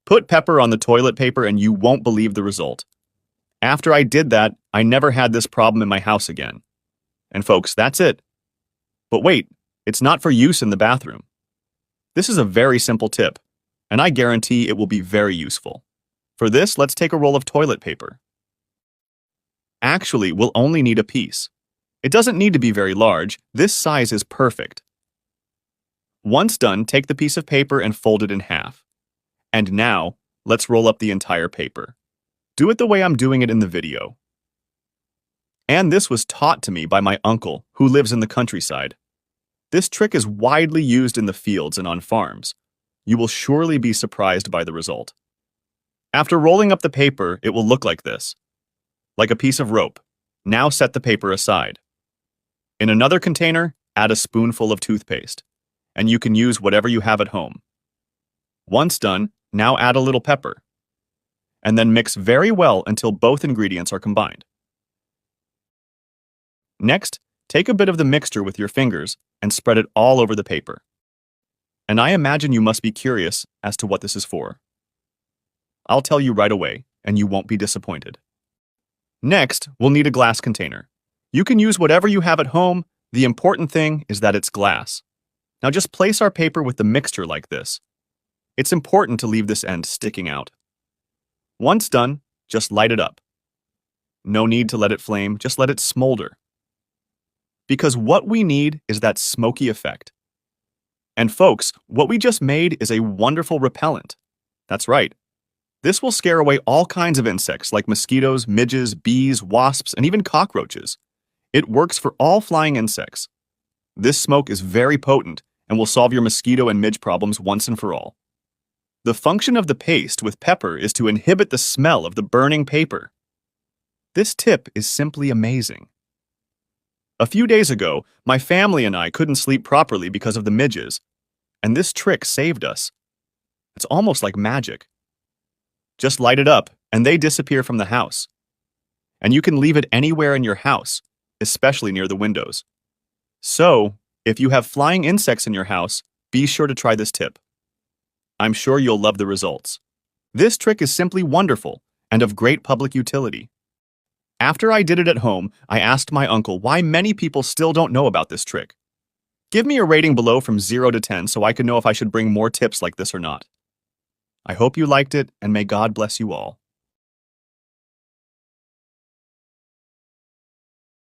Put pepper on the toilet paper and you won't believe the result. After I did that, I never had this problem in my house again. And folks, that's it. But wait, it's not for use in the bathroom. This is a very simple tip, and I guarantee it will be very useful. For this, let's take a roll of toilet paper. Actually, we'll only need a piece. It doesn't need to be very large. This size is perfect. Once done, take the piece of paper and fold it in half. And now, let's roll up the entire paper. Do it the way I'm doing it in the video. And this was taught to me by my uncle, who lives in the countryside. This trick is widely used in the fields and on farms. You will surely be surprised by the result. After rolling up the paper, it will look like this. Like a piece of rope. Now set the paper aside. In another container, add a spoonful of toothpaste, and you can use whatever you have at home. Once done, now add a little pepper, and then mix very well until both ingredients are combined. Next, take a bit of the mixture with your fingers and spread it all over the paper. And I imagine you must be curious as to what this is for. I'll tell you right away, and you won't be disappointed. Next, we'll need a glass container. You can use whatever you have at home. The important thing is that it's glass. Now just place our paper with the mixture like this. It's important to leave this end sticking out. Once done, just light it up. No need to let it flame, just let it smolder. Because what we need is that smoky effect. And folks, what we just made is a wonderful repellent. That's right. This will scare away all kinds of insects like mosquitoes, midges, bees, wasps, and even cockroaches. It works for all flying insects. This smoke is very potent and will solve your mosquito and midge problems once and for all. The function of the paste with pepper is to inhibit the smell of the burning paper. This tip is simply amazing. A few days ago, my family and I couldn't sleep properly because of the midges, and this trick saved us. It's almost like magic. Just light it up, and they disappear from the house. And you can leave it anywhere in your house, especially near the windows. So, if you have flying insects in your house, be sure to try this tip. I'm sure you'll love the results. This trick is simply wonderful and of great public utility. After I did it at home, I asked my uncle why many people still don't know about this trick. Give me a rating below from 0 to 10 so I can know if I should bring more tips like this or not. I hope you liked it, and may God bless you all.